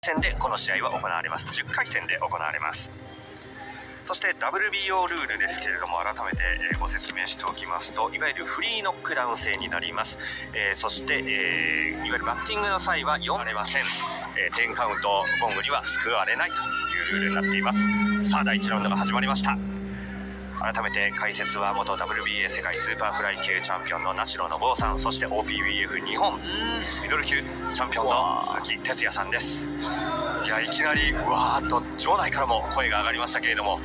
戦でこの試合は行われます。10回戦で行われます。そして WBO ルールですけれども、改めてご説明しておきますと、いわゆるフリーノックダウン制になります。そして、いわゆるバッティングの際は読まれません。10カウントゴングには救われないというルールになっています。さあ第1ラウンドが始まりました。改めて解説は元 WBA 世界スーパーフライ級チャンピオンの名代信夫さん、そして OPBF 日本ミドル級チャンピオンの鈴木哲也さんです。いや、いきなりうわーっと場内からも声が上がりましたけれども、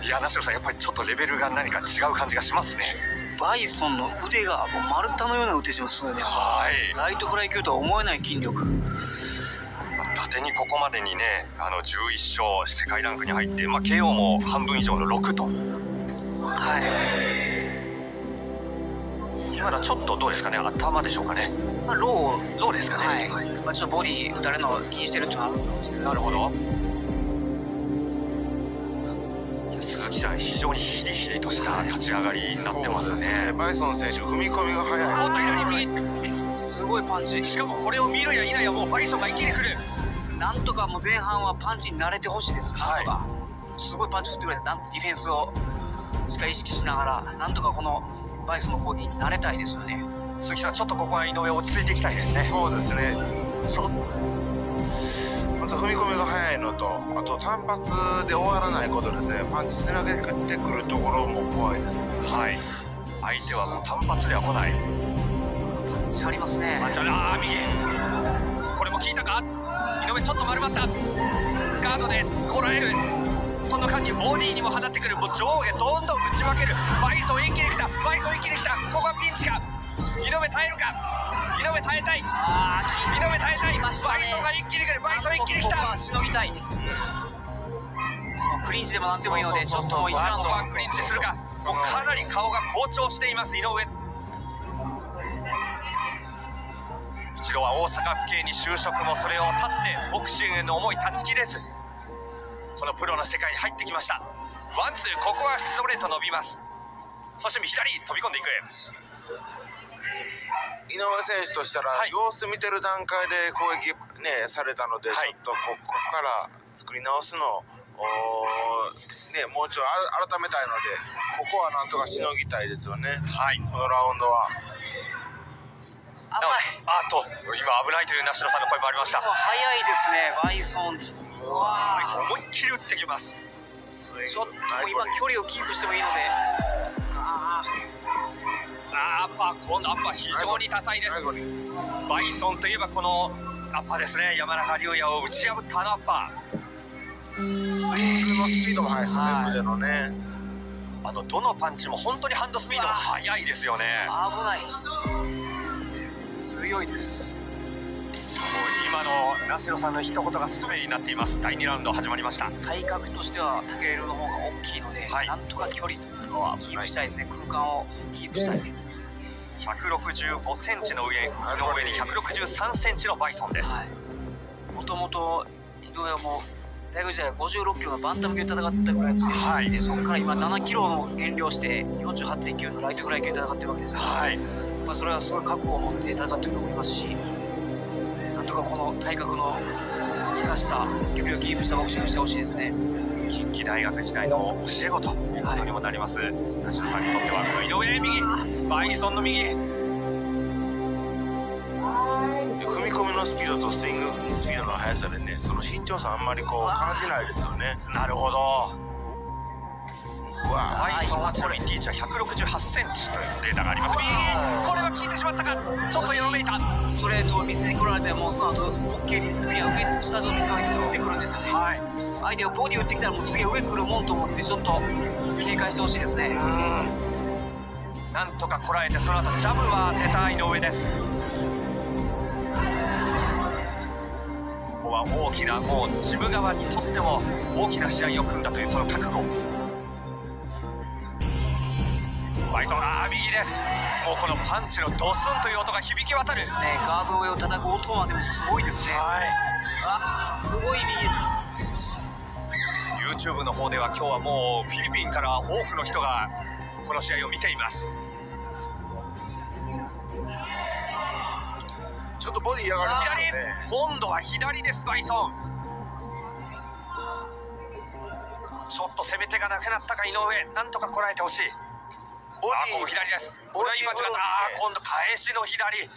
いや、名代さん、やっぱりちょっとレベルが何か違う感じがしますね。バイソンの腕がもう丸太のような腕しますよね。はい、ライトフライ級とは思えない筋力。伊達にここまでにね、11勝、世界ランクに入って、KO も半分以上の6と。はい。まだちょっとどうですかね、頭でしょうかね。ローですかね。はい。ちょっとボディ打たれるのを気にしてるっていうのはあるかもしれない。なるほど。鈴木さん、非常にヒリヒリとした立ち上がりになってますね。バイソン選手、踏み込みが速い。左右。すごいパンチ。しかもこれを見るや否やもうバイソンが一気に来る。なんとかもう前半はパンチに慣れてほしいです。はい。すごいパンチ振ってくれて、ディフェンスをしっかり意識しながら、なんとかこのバイソンの攻撃に慣れたいですよね。鈴木さん、ちょっとここは井上落ち着いていきたいですね。そうですね。まず踏み込みが速いのと、あと単発で終わらないことですね。パンチつなげてくるところも怖いです。はい。相手はもう単発では来ない。パンチありますね。右。これも効いたか。井上ちょっと丸まった。ガードでこらえる。この間にボディにも放ってくる。もう上下どんどん打ち分ける。バイソン一気に来た。ここはピンチか。井上耐えるか。井上耐えたい。井上耐えたい。バイソンが一気に来る。バイソン一気に来た。しのぎたい。クリンチでもなんでもいいので、ちょっともう1ラウンドはクリンチするか。もうかなり顔が好調しています井上。一度は大阪府警に就職も、それを断ってボクシングへの思い断ち切れず、このプロの世界に入ってきました。ワンツー、ここはストレート伸びます。そして左飛び込んでいく。井上選手としたら、様子見てる段階で攻撃ねされたので、ちょっとここから作り直すのをね、もうちょい改めたいので、ここはなんとかしのぎたいですよね。はい、このラウンドは。今危ないという名代さんの声もありました。早いですね、バイソン。思いっきり打ってきます。ちょっと今距離をキープしてもいいので。アッパー、このアッパー非常に多彩です。バイソンといえばこのアッパーですね。山中龍也を打ち破ったアッパー。スイングのスピードも速いですよね、腕のね。どのパンチも本当にハンドスピードも速いですよね。危ない。強いです。今の名代さんの一言が全てになっています。第2ラウンド始まりました。体格としてはタケレルの方が大きいので、なんとか距離をキープしたいですね。空間をキープしたい。165センチの上に163センチのバイソンです。もともと井上はもう大学時代は56キロのバンタム級で戦ったぐらいの選手で、そこから今7キロの減量して 48.9 のライトフライ級で戦ってるわけですから、それはすごい覚悟を持って戦っていると思いますし、なんとかこの体格の生かした距離をキープしたボクシングしてほしいですね。近畿大学時代の教え子ということにもなります。名代さんにとってはこの井上右、バイソンの右。踏み込みのスピードとスイングスピードの速さでね、その身長差あんまり感じないですよね。なるほど。バイソンはちなみにティーチは168センチというデータがあります。右、これは効いてしまったか。ちょっとよろめいた。ストレートを見せてこられて、もうその後次は上下の水かけて打ってくるんですよね。相手がボディ打ってきたらもう次は上来るもんと思って、ちょっと警戒してほしいですね。なんとかこらえて、その後ジャブは当てた井上です。ここは大きな、もうジム側にとっても大きな試合を組んだというその覚悟。バイソン、右です。もうこのパンチのドスンという音が響き渡るですね。ガードの上を叩く音はでもすごいですね。すごい右。YouTube の方では今日はもうフィリピンから多くの人がこの試合を見ています。ちょっとボディ嫌がりますよね。今度は左です、バイソン。ちょっと攻め手がなくなったか井上、なんとかこらえてほしい。ボディここ左です。これは今違った。今度返しの左。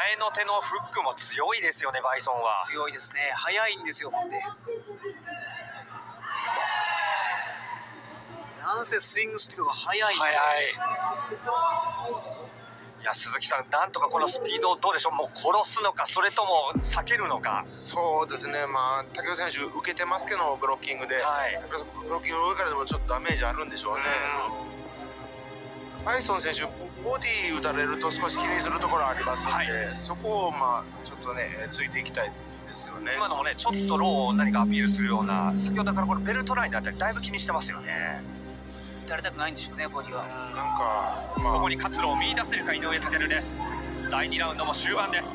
前の手のフックも強いですよね、バイソンは。強いですね。速いんですよ、ほんで。なんせスイングスピードが速い。いや、鈴木さん、なんとかこのスピードをどうでしょう、もう殺すのか、それとも避けるのか。そうですね、まあ、武尊選手、受けてますけど、ブロッキングで、ブロッキングの上からでもちょっとダメージあるんでしょうね。バイソン選手、ボディ打たれると少し気にするところありますので、そこをまあちょっとね、ついていきたいですよね。今のもね、ちょっとローを何かアピールするような、先ほどからこのベルトラインだったり、だいぶ気にしてますよね。打たれたくないんでしょうね、ボディは。なんか、まあ、そこに活路を見出せるか、井上武です。第2ラウンドも終盤です。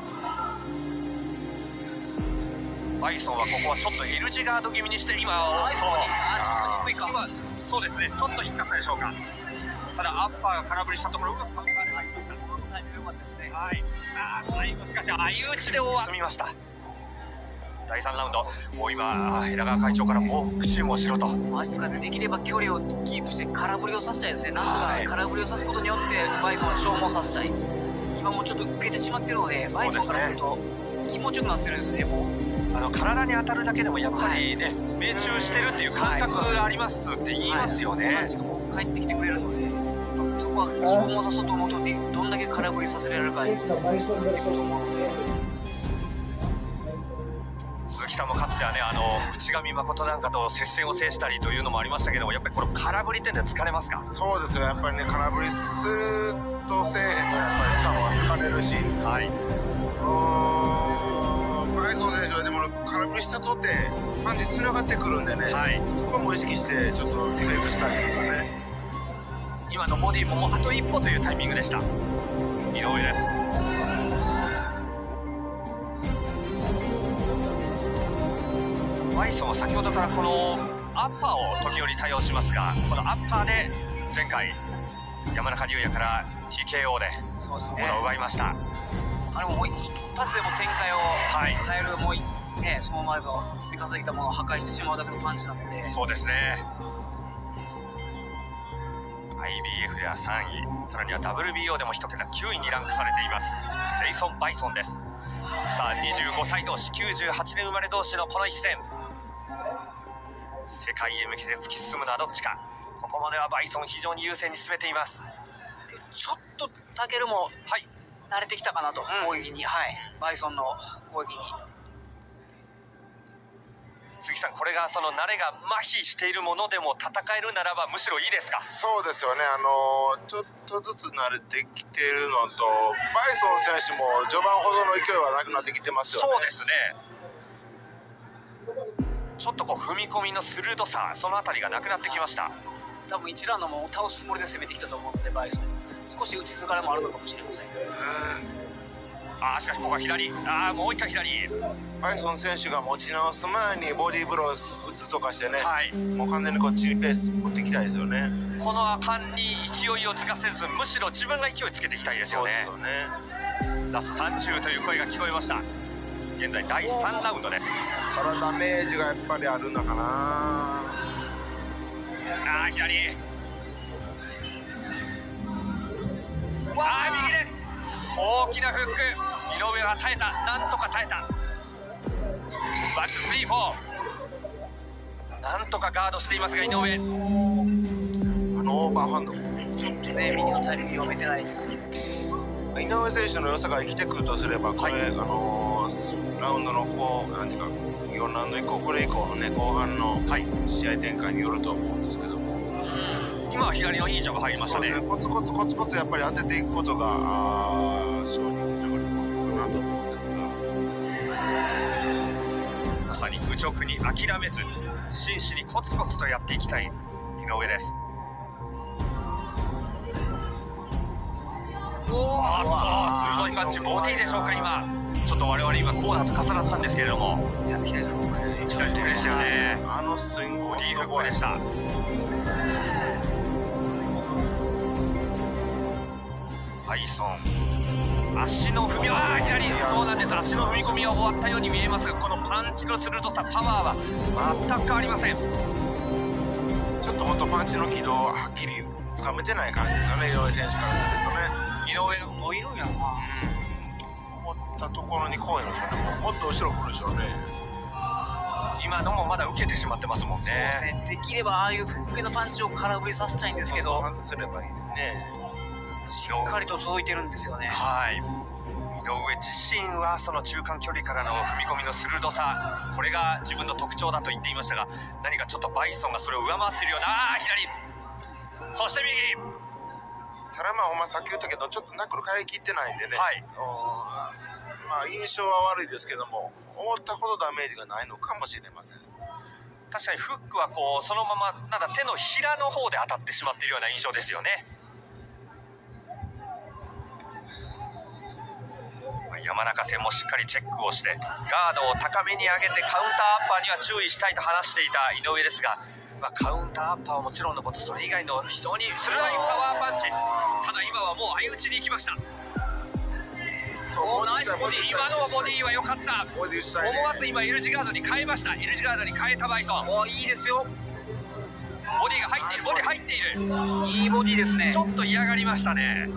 バイソンはここはちょっと L 字ガード気味にして、今、ちょっと低いか。今、そうですね、ちょっと低かったでしょうか。ただアッパーが空振りしたところ、うまくカウンターで入りました。タイミング良かったですね。最後しかし相打ちで終わりました。第3ラウンド、もう今枝川会長からもう復習もしろと。足使ってできれば距離をキープして空振りをさせたいですね。なんとか空振りをさすことによってバイソンを消耗させたい。今もうちょっと受けてしまってるので、バイソンからすると気持ちよくなってるんですね。もう体に当たるだけでもやっぱりね、命中してるっていう感覚がありますって言いますよね。帰ってきてくれるので、そこは消耗させようと思うとどんだけ空振りさせられるかってこと思うので。鈴木さんもかつてはね、淵上誠なんかと接戦を制したりというのもありましたけども、やっぱりこの空振りっていうのは疲れますか？そうですよ、やっぱりね、空振りするとせえへんとやっぱりシャンは疲れるし、バイソン選手はでも空振りしたとってパンチつながってくるんでね、そこも意識してちょっとディフェンスしたいですよね。今のボディももうあと一歩というタイミングでした。井上です。バイソンは先ほどからこのアッパーを時折対応しますが、このアッパーで前回山中龍也から TKO でものを奪いました。あれもう一発でも展開を変える、もうね、その前と積み重ねたものを破壊してしまうだけのパンチなので。そうですね。IBF では3位、さらには WBO でも1桁9位にランクされていますジェイソン・バイソンです。さあ25歳同士、98年生まれ同士のこの一戦、世界へ向けて突き進むのはどっちか。ここまではバイソン非常に優勢に進めています。でちょっとタケルも慣れてきたかなと、攻撃に、バイソンの攻撃に。鈴木さん、これがその慣れが麻痺しているものでも戦えるならばむしろいいですか？そうですよね、ちょっとずつ慣れてきているのと、バイソン選手も序盤ほどの勢いはなくなってきてますよね。そうですね。ちょっとこう踏み込みの鋭さ、そのあたりがなくなってきました。多分1ラウンドも倒すつもりで攻めてきたと思うので、バイソン少し打ち疲れもあるのかもしれません。しかしここは左、もう一回左。バイソン選手が持ち直す前にボディーブロー打つとかしてね、もう完全にこっちにペース持っていきたいですよね。この間に勢いをつかせず、むしろ自分が勢いつけていきたいですよね。そうですよね。ラスト30という声が聞こえました。現在第3ラウンドです。からダメージがやっぱりあるのかな。左。右です。大きなフック。井上は耐えた。なんとか耐えた。ワンツースリーフォー。なんとかガードしていますが井上。オーバーハンド。ちょっとね、右のタイミング読めてないですけど。井上選手の良さが生きてくるとすれば、これ、ラウンドのなんていうか4ラウンド以降、これ以降のね後半の試合展開によると思うんですけども、今は左のいいジャブ入りましたね。コツコツコツコツやっぱり当てていくことが勝利につながるのかなと思うんですが、まさに愚直に諦めず真摯にコツコツとやっていきたい井上です。鋭いパンチ、ボディでしょうか。今ちょっと我々今コーナーと重なったんですけれども、左フックですね。左フックでしたよね。スイングボディフックでした。バイソン、足の踏み左、そうなんです。足の踏み込みは終わったように見えますが、このパンチの鋭さ、パワーは全くありません。ちょっと本当パンチの軌道をはっきりつかめてない感じですよね、井上選手からするとね。井上もいるんやろな。思ったところにこういうのじゃね、もっと後ろ来るでしょうね。今のもまだ受けてしまってますもんね。そうですね。できればああいうフックのパンチを空振りさせたいんですけど、外せればいいね。しっかりと届いてるんですよね。はい。井上自身はその中間距離からの踏み込みの鋭さ、これが自分の特徴だと言っていましたが、何かちょっとバイソンがそれを上回っているような、左、そして右。ただまあほんまさっき言ったけどちょっとナックル返りきってないんでね、はい、まあ印象は悪いですけども思ったほどダメージがないのかもしれません。確かにフックはこうそのままなんだ手のひらの方で当たってしまっているような印象ですよね。山中戦もしっかりチェックをしてガードを高めに上げてカウンターアッパーには注意したいと話していた井上ですが、カウンターアッパーはもちろんのことそれ以外の非常に鋭いパワーパンチ、ただ今はもう相打ちに行きました。ナイスボディ、今のボディは良かった。思わず今 L 字ガードに変えました。 L 字ガードに変えたバイソン。いいですよ。ボディが入っている、ボディ入っている、いいボディですね。ちょっと嫌がりましたね。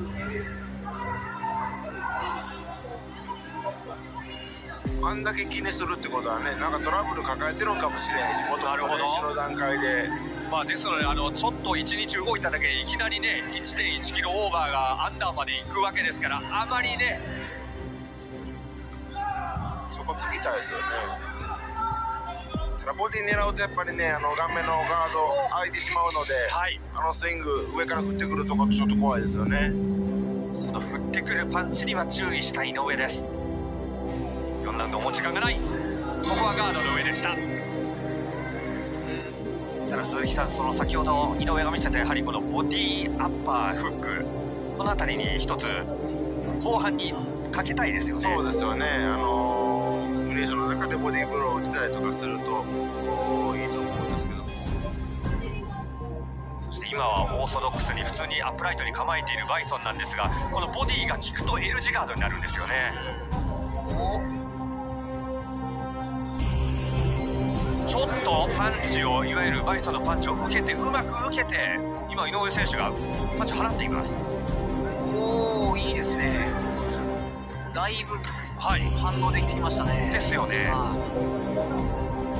あんだけ気にするってことはね、なんかトラブル抱えてるんかもしれないし、元々練習の段階で。ですのでちょっと1日動いただけでいきなりね 1.1 キロオーバーがアンダーまで行くわけですから、あまりねそこつきたいですよね。ただボディ狙うとやっぱりね顔面のガード開いてしまうので、はい、スイング上から振ってくるところちょっと怖いですよね。その振ってくるパンチには注意した井上です。4ラウンドもう時間がない。ここはガードの上でした。ただ鈴木さん、その先ほど井上が見せたやはりこのボディアッパーフック、この辺りに一つ後半にかけたいですよね。そうですよね。コンビネーションの中でボディーブローを打ったりとかするといいと思うんですけど、そして今はオーソドックスに普通にアップライトに構えているバイソンなんですが、このボディが効くと L 字ガードになるんですよね。ちょっとパンチを、いわゆるバイソンのパンチを受けて、うまく受けて、今井上選手がパンチを払っています。おお、いいですね。だいぶ反応できてきましたね。ですよね。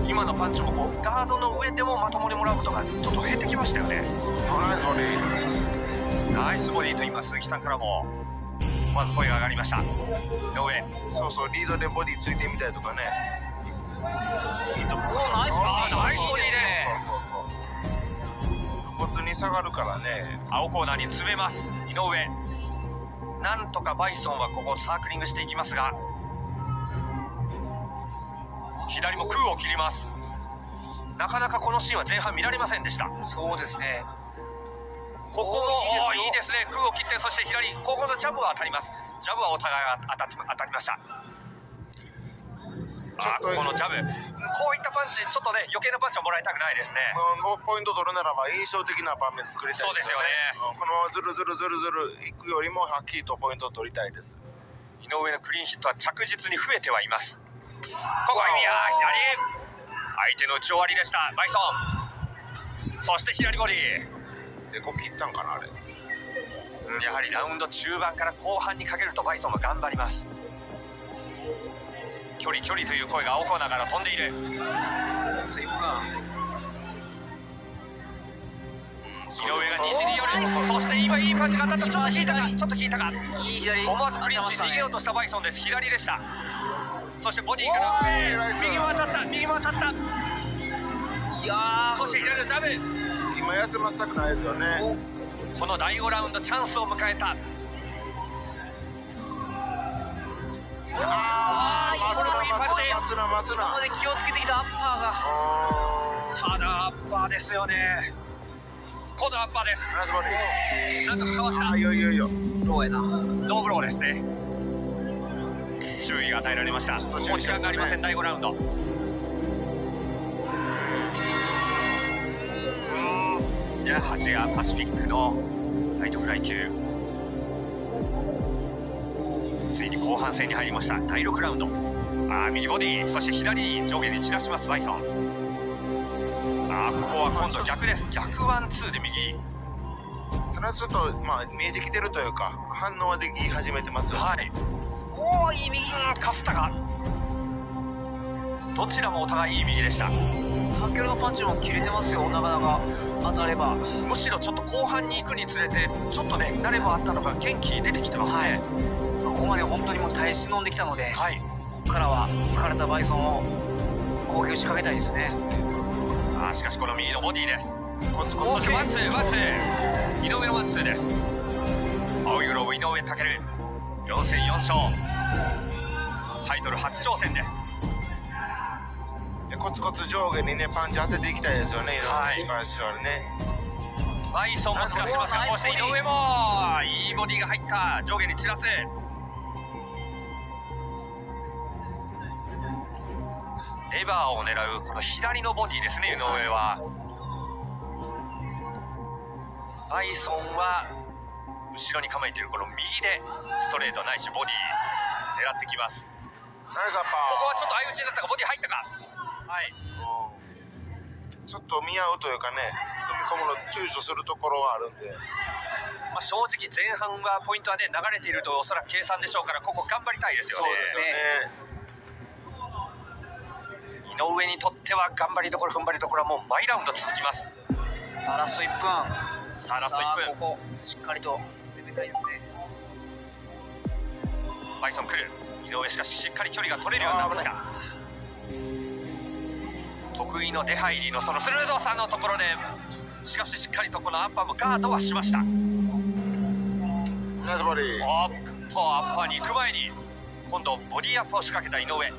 今のパンチもこうガードの上でもまともにもらうことがちょっと減ってきましたよね。ナイスボディ、ナイスボディと今鈴木さんからもまず声が上がりました。井上、そうそう、リードでボディついてみたりとかね、いいと思います。ナイスボディ、ナイスボディで、そう露骨に下がるからね。青コーナーに詰めます井上。なんとかバイソンはここサークリングしていきますが、左も空を切ります。なかなかこのシーンは前半見られませんでした。そうですね。ここもいいですね。空を切って、そして左、ここのジャブは当たります。ジャブはお互い当たりました。このジャブ、こういったパンチ、ちょっとね余計なパンチはもらいたくないですね。ポイント取るならば印象的な場面作りたいですよね。このままずるずるいくよりもはっきりとポイントを取りたいです。井上のクリーンヒットは着実に増えてはいます。ここは左、相手の打ち終わりでしたバイソン。そして左ボディでこう切ったんかなあれ。やはりラウンド中盤から後半にかけるとバイソンが頑張ります。距離という声が青コーナーから飛んでいる。井上が虹による、そして今いいパンチが当たった。ちょっと効いたか、いい左、思わずクリンチ逃げようとしたバイソンです。左でした。そしてボディから上、右も当たった。いやー、そして左のジャブ。今休ませたくないですよね。この第5ラウンドチャンスを迎えた。松野今まで気をつけてきたアッパーが、ただアッパーですよね。今度アッパーです。ナイスボディ、なんとかかわした。いいよローやな。ノーブローですね。注意が与えられました。もう時間がありません。第5ラウンド。アジアパシフィックのライトフライ級。ついに後半戦に入りました。第6ラウンド。右ボディ、そして左に上下に散らしますバイソン。ここは今度逆です。逆ワンツーで右。ただちょっと見えてきてるというか反応はでき始めてますよ。はい。おお、いい右。かすったが。どちらもお互いいい右でした。タッケルのパンチも切れてますよ。なかなか当たれば。むしろちょっと後半に行くにつれてちょっとね慣れもあったのか元気出てきてますね。ここまで本当にもう耐え忍んできたので、はい、ここからは疲れたバイソンを攻撃を仕掛けたいですね。しかしこの右のボディです。コツコツ、そしてワンツーワンツー、井上のワンツーです。青いグローブ井上武4戦4勝、タイトル初挑戦です。コツコツ上下にねパンチ当てていきたいですよね。はい、しかしねバイソンも散らしますが、こうして井上もいいボディが入った。上下に散らす。レバーを狙うこの左のボディですね。井上はバイソンは後ろに構えているこの右でストレートないしボディ狙ってきます。ナイスアッパー。ここはちょっと相打ちになったがボディ入ったか。はい、ちょっと見合うというかね、踏み込むの躊躇するところはあるんで、正直前半はポイントはね流れているとおそらく計算でしょうから、ここ頑張りたいですよね。そうですよね。井上にとっては頑張りどころ踏ん張りどころはもう毎ラウンド続きます。さあラスト1分。さあラスト1分。ここしっかりと攻めたいですね。バイソン来る。井上しかししっかり距離が取れるようになってきた。得意の出入りのその鋭さのところで、しかししっかりとこのアッパーもガードはしました。ナイスボディ。アッパーに行く前に今度ボディアップを仕掛けた井上。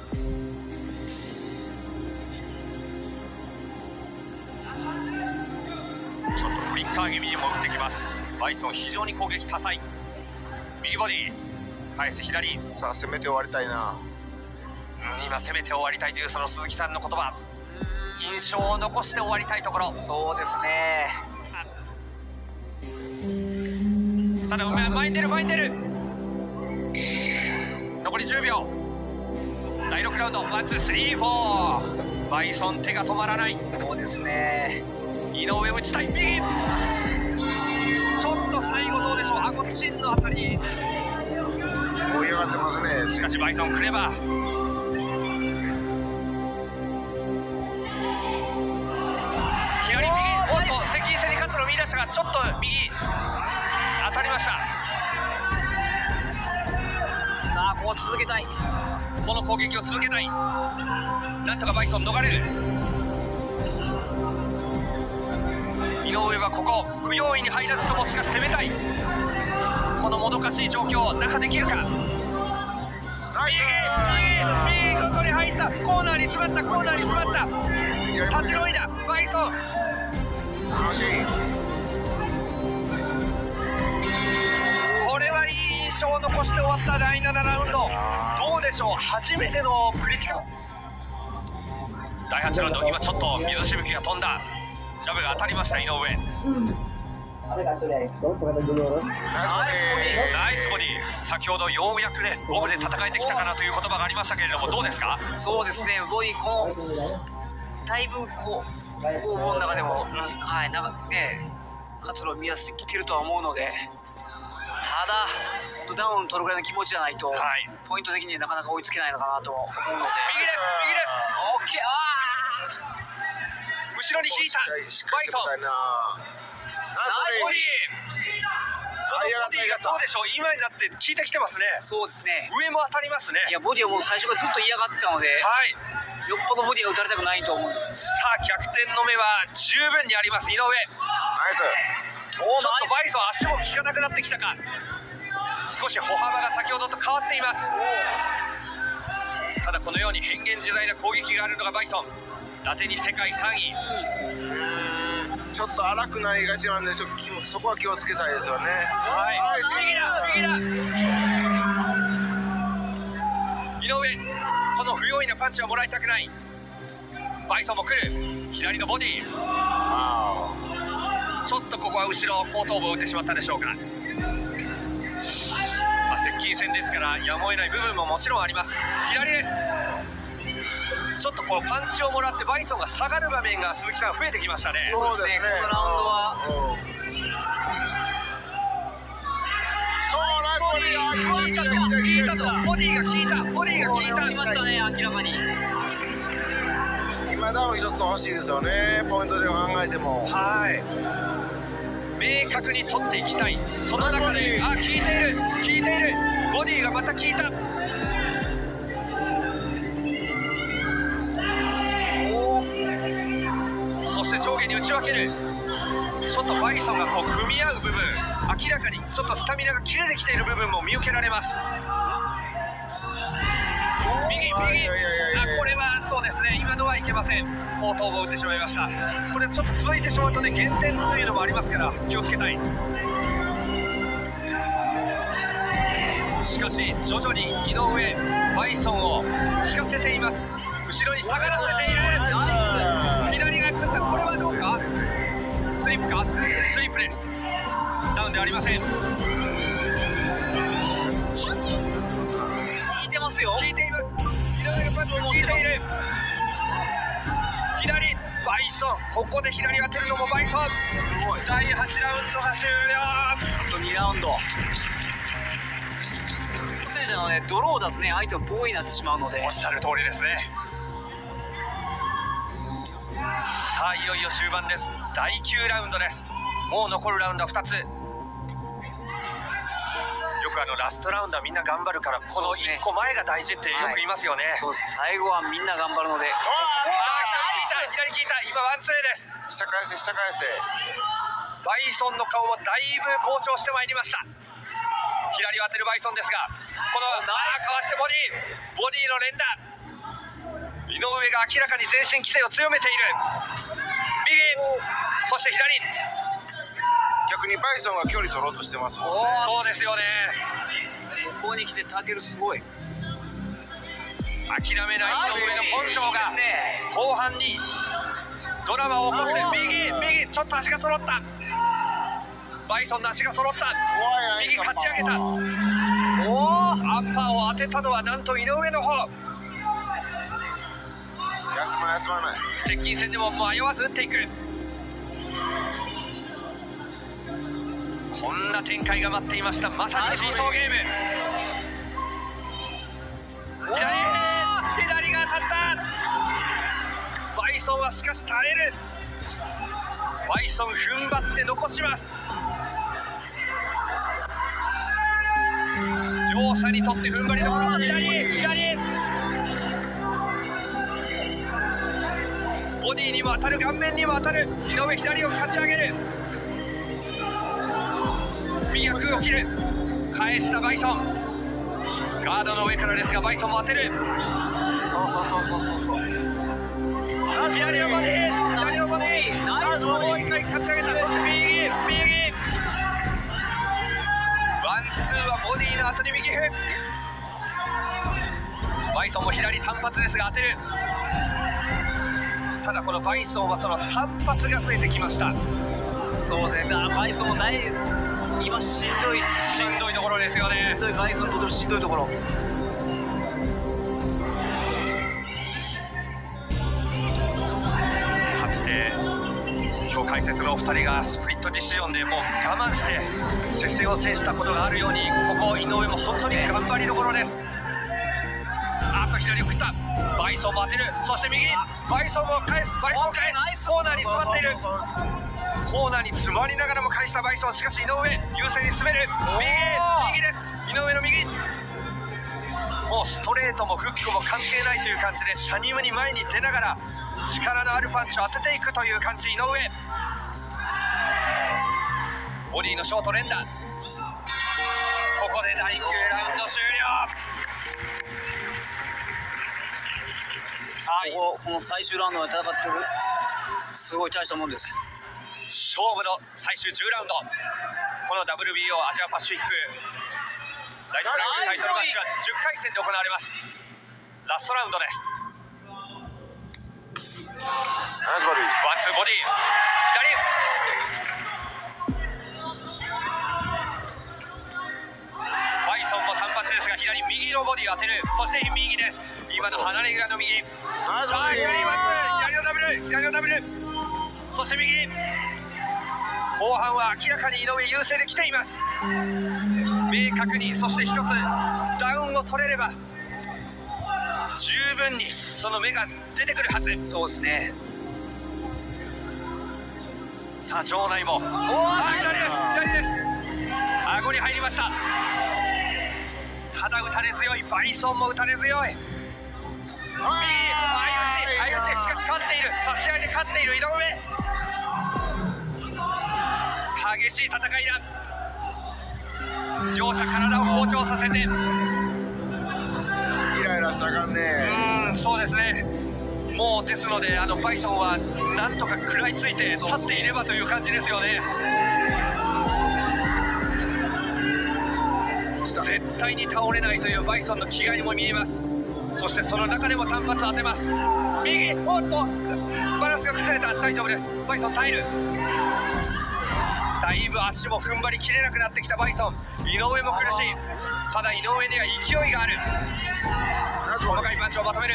ちょっとフリッカー気味にも打ってきます。バイソン非常に攻撃多彩。右ボディ返す左。さあ攻めて終わりたいな。今攻めて終わりたいというその鈴木さんの言葉、印象を残して終わりたいところ。そうですね。ただ前に出る前に出る。残り10秒。第6ラウンドワンツースリーフォー。バイソン手が止まらない。そうですね。井上打ちたい右。ちょっと最後どうでしょう。顎チンのあたり。盛り上がってますね。しかしバイソンクレバー。左右。おっと接近戦に勝つのを見出したがちょっと右当たりました。さあここ続けたい。この攻撃を続けたい。なんとかバイソン逃れる。井上はここ不用意に入らずともしかし攻めたい。このもどかしい状況打破できるか。右ここに入った。コーナーに詰まった。コーナーに詰まった。立ち退いだバイソン。これはいい印象を残して終わった第7ラウンド。どうでしょう、初めてのクリティカル。第8ラウンド、今ちょっと水しぶきが飛んだ。ジャブが当たりました井上。ナイスボディ。先ほどようやくねボブで戦えてきたかなという言葉がありましたけれども、どうですか。そうですね、ボディこうだいぶこう攻防の中でも、はいなんかね活路を見出してきてるとは思うので、ただダウン取るぐらいの気持ちじゃないと、ポイント的になかなか追いつけないのかなと思うので。右ですオッケー。後ろに引いたバイソン。ナイスボディ。このボディがどうでしょう、今になって効いてきてますね。そうですね、上も当たりますね。いやボディはもう最初からずっと嫌がったので、よっぽどボディは打たれたくないと思うんです。さあ逆転の目は十分にあります井上。ナイス。ちょっとバイソン足も効かなくなってきたか。少し歩幅が先ほどと変わっています。ただこのように変幻自在な攻撃があるのがバイソン。伊達に世界3位。ちょっと荒くなりがちなんで、ちょっとそこは気をつけたいですよね。右だ。井上、この不用意なパンチはもらいたくない。バイソンも来る。左のボディ。ちょっとここは後ろ後頭部を打ってしまったでしょうか。接近戦ですからやむを得ない部分ももちろんあります。左です。ちょっとこのパンチをもらってバイソンが下がる場面が鈴木さん増えてきましたね。そうですね、このラウンドは効いたぞ、ボディが効いた、ボディが効いた。きましたね、明らかに。今ダウン一つ欲しいですよね、ポイントで考えても。はい、明確に取っていきたい。その中で効いている、効いている、ボディがまた効いた。そして上下に打ち分ける。ちょっとバイソンがこう組み合う部分、明らかにちょっとスタミナが切れてきている部分も見受けられます。右、これはそうですね、今のはいけません。後頭部を打ってしまいました。これちょっと続いてしまうとね、減点というのもありますから気をつけたい。しかし徐々に井上バイソンを引かせています。後ろに下がらせている。左が食った。これはどうか、スリップか、スリップです。ダウンではありません。効いてますよ。効いています。左がパスを効いている。左、バイソン、ここで左当てるのもバイソン。第8ラウンドが終了。あと2ラウンド。選手のね、ドローだとね、相手のボーイになってしまうので。おっしゃる通りですね。さあいよいよ終盤です。第9ラウンドです。もう残るラウンドは2つ。よくラストラウンドはみんな頑張るから、この1個前が大事ってよく言いますよね。そうです、最後はみんな頑張るので。左効いた。今ワンツーです。下返せ下返せ。バイソンの顔もだいぶ好調してまいりました。左を当てるバイソンですが、このかわしてボディの連打。井上が明らかに全身規制を強めている。右、そして左。逆にバイソンが距離取ろうとしてますもんね。そうですよね。ここに来てタケルすごい。諦めない井上の根性が後半にドラマを起こして、右、ちょっと足が揃った。バイソンの足が揃った。右かち上げた。アッパーを当てたのはなんと井上の方。休まない。接近戦でも迷わず打っていく。こんな展開が待っていました。まさにシーソーゲーム。左が当たった。バイソンはしかし耐える。バイソン踏ん張って残します。両者にとって踏ん張りどころ。左ボディにも当たる、顔面にも当たる。井上左をかち上げる。右が空を切る。返したバイソン。ガードの上からですがバイソンも当てる。そう左のボディ、ナイスボディ。もう一回かち上げた。そして右。ワンツーはボディの後に右フック。バイソンも左単発ですが当てる。ただこのバイソンはその単発が増えてきました。そうですね、バイソンも今しんどいところですよね。バイソンのしんどいところ。かつて今日解説のお二人がスプリットディシジョンでもう我慢して接戦を制したことがあるように、ここ井上も本当に頑張りどころです。あと左を食った。バイソンも当てる。そして右、バイソンも返す。コーナーに詰まっている。コーナーに詰まりながらも返したバイソン。しかし井上優勢に進める。右です。井上の右。もうストレートもフックも関係ないという感じで、シャニムに前に出ながら力のあるパンチを当てていくという感じ。井上ボディのショート連打。ここで第9ラウンド終了。この最終ラウンドで戦ってる、すごい大したもんです。勝負の最終10ラウンド、この WBO アジアパシフィックライトフライタイトルマッチは10回戦で行われます。ラストラウンドです。ワンツーボディ、左バイソンも単発。左、右のボディを当てる。そして右です。今の離れ際の右。左のダブル、左のダブル。そして右。後半は明らかに井上優勢で来ています。明確に、そして一つダウンを取れれば十分にその目が出てくるはず。そうですね。さあ場内も左です。顎に入りました。ただ打たれ強いバイソンも打たれ強い。右相打ち、しかし勝っている。さあ試合で勝っている井上。激しい戦いだ。両者体を好調させて。イライラしたかんね。そうですね。もうですのでバイソンはなんとか食らいついて立っていればという感じですよね。絶対に倒れないというバイソンの気概も見えます。そしてその中でも単発当てます。右、おっとバランスが崩れた。大丈夫です。バイソン耐える。だいぶ足も踏ん張りきれなくなってきたバイソン。井上も苦しい。ただ井上には勢いがある。細かいパンチをまとめる。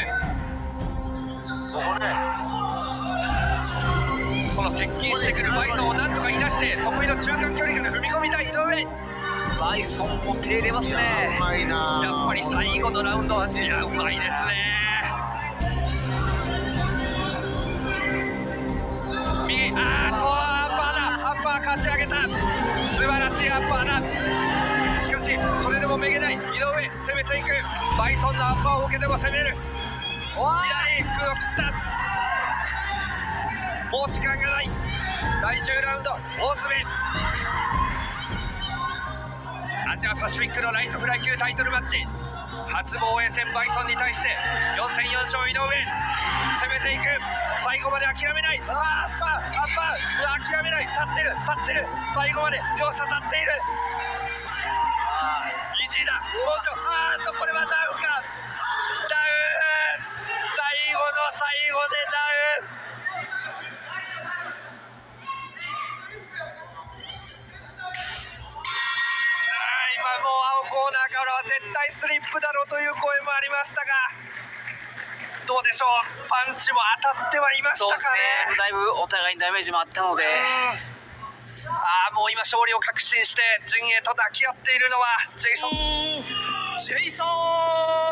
この接近してくるバイソンをなんとかいなして得意の中間距離から踏み込みたい井上。バイソンも手出ますね。うまいな。やっぱり最後のラウンドはうまいですね。右、アッパー勝ち上げた。素晴らしいアッパーだ。しかしそれでもめげない井上。攻めていく。バイソンのアッパーを受けても攻める。左空を切った。もう時間がない。第10ラウンド大詰め。アジアパシフィックのライトフライ級タイトルマッチ初防衛戦。バイソンに対して4戦4勝井上。攻めていく。最後まで諦めない。アッパー諦めない。立ってる。最後まで両者立っている。意地だ。これはダウンか。ダウン。最後の最後でダウン。今もう青コーナーからは絶対スリップだろうという声もありましたが、どうでしょう。パンチも当たってはいましたかね。だいぶお互いにダメージもあったので、もう今勝利を確信して陣へと抱き合っているのはジェイソン。